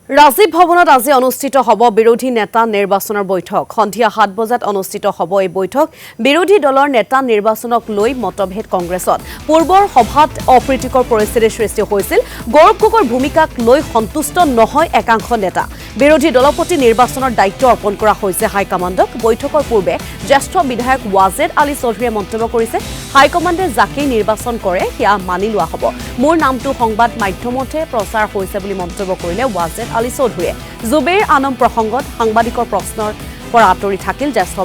ৰাজীৱ ভৱনত আজি অনুষ্ঠিত হ'ব বিৰোধী নেতা নিৰ্বাচনৰ বৈঠক। সন্ধিয়া 7 বজাত অনুষ্ঠিত হ'ব এই বৈঠক। বিৰোধী দলৰ নেতা নিৰ্বাচনক লৈ মতভেদ কংগ্ৰেছত। পূৰ্বৰ সভাত অপ্ৰীতিকৰ পৰিস্থিতিৰ সৃষ্টি হৈছিল। গৌৰৱ গগৈৰ ভূমিকাক লৈ সন্তুষ্ট নহয় একাংশ নেতা। বিৰোধী দলৰ প্ৰতি নিৰ্বাচনৰ দায়িত্ব অৰ্পণ কৰা হৈছে হাইকমাণ্ডক। বৈঠকৰ পূৰ্বে জ্যেষ্ঠ বিধায়ক ৱাজেদ আলী চৌধুৰীয়ে মন্তব্য কৰিছে, হাইকমাণ্ডে যাকেই নিৰ্বাচন কৰে সেয়া মানি লোৱা হ'ব। মোৰ নামটো সংবাদ মাধ্যমতে প্ৰচাৰ হৈছে বুলি মন্তব্য কৰিলে ৱাজেদ আলী চৌধুৰীয়ে। জুবেৰ আনম প্ৰসংগত সাংবাদিকৰ প্ৰশ্নৰ পৰা আঁতৰি থাকিল জ্যেষ্ঠ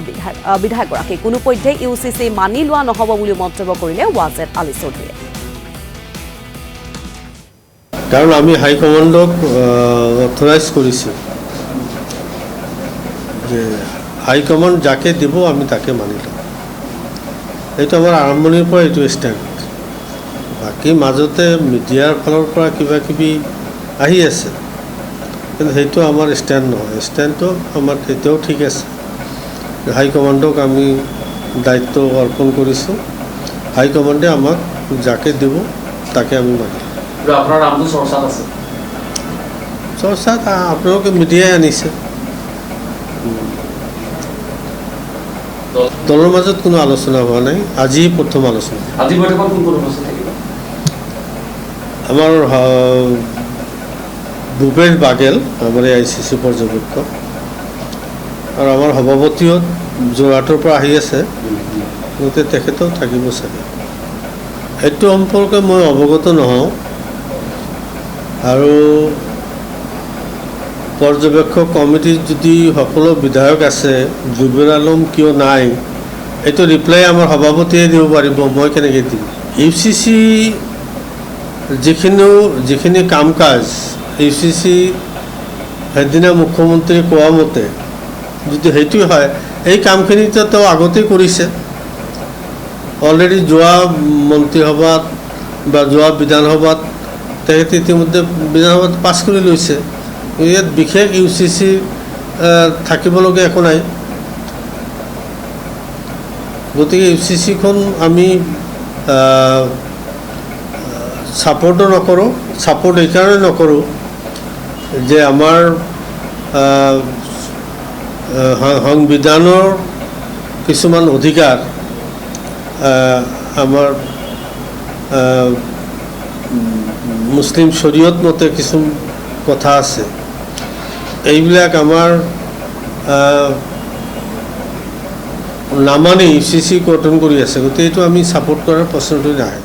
বিধায়কগৰাকী। কোনোপধ্যেই UCC মানি লোৱা নহ'ব বুলি মন্তব্য কৰিলে ৱাজেদ আলী চৌধুৰীয়ে। কাৰণ আমি হাইকমাণ্ডক অথৰাইজ কৰিছোঁ যে হাইকমাণ্ড যাকে দিব আমি তাকে মানি ল'ম। এইটো আমাৰ আৰম্ভণিৰ পৰা এইটো ষ্টেণ্ড। বাকী মাজতে মিডিয়াৰ ফালৰ পৰা কিবা কিবি আহি আছে, কিন্তু সেইটো আমাৰ ষ্টেণ্ড নহয়। ষ্টেণ্ডটো আমাৰ এতিয়াও ঠিক আছে। হাইকমাণ্ডক আমি দায়িত্ব অৰ্পণ কৰিছোঁ। হাইকমাণ্ডে আমাক যাকে দিব তাকে আমি মানিম। আপোনাৰ নামটো চৰ্চাত আছে। চৰ্চাত আপোনালোকে মিডিয়াই আনিছে। দলৰ মাজত কোনো আলোচনা হোৱা নাই, আজি প্ৰথম আলোচনা। আজি বৈঠকত কোন কোন উপস্থিত থাকিব? আমাৰ ভূপেশ বাঘেল, আমাৰ ICC পৰ্যবেক্ষক, আৰু আমাৰ সভাপতিও যোৰহাটৰ পৰা আহি আছে, গতিকে তেখেতেও থাকিব চাগে। এইটো সম্পৰ্কে মই অৱগত নহওঁ। আৰু পৰ্যবেক্ষক কমিটিত যদি সকলো বিধায়ক আছে, জুবেৰ আলম কিয় নাই, এইটো ৰিপ্লাই আমাৰ সভাপতিয়ে দিব পাৰিব, মই কেনেকৈ দিম। UCC যিখিনি কাম কাজ UCC সেইদিনা মুখ্যমন্ত্ৰীয়ে কোৱা মতে যদি সেইটো হয়, এই কামখিনিতো তেওঁ আগতেই কৰিছে। অলৰেডি যোৱা মন্ত্ৰীসভাত বা যোৱা বিধানসভাত তেখেতে ইতিমধ্যে বিধানসভাত পাছ কৰি লৈছে। ইয়াত বিশেষ UCC থাকিবলগীয়া একো নাই। গতিকে UCCখন আমি ছাপোৰ্টো নকৰোঁ। ছাপোৰ্ট এইকাৰণে নকৰোঁ যে আমাৰ সংবিধানৰ কিছুমান অধিকাৰ, আমাৰ মুছলিম শৰীয়ত মতে কিছু কথা আছে, এইবিলাক আমাৰ নামানি UCC গঠন কৰি আছে। গতিকে এইটো আমি ছাপোৰ্ট কৰাৰ প্ৰশ্নটো নাহে।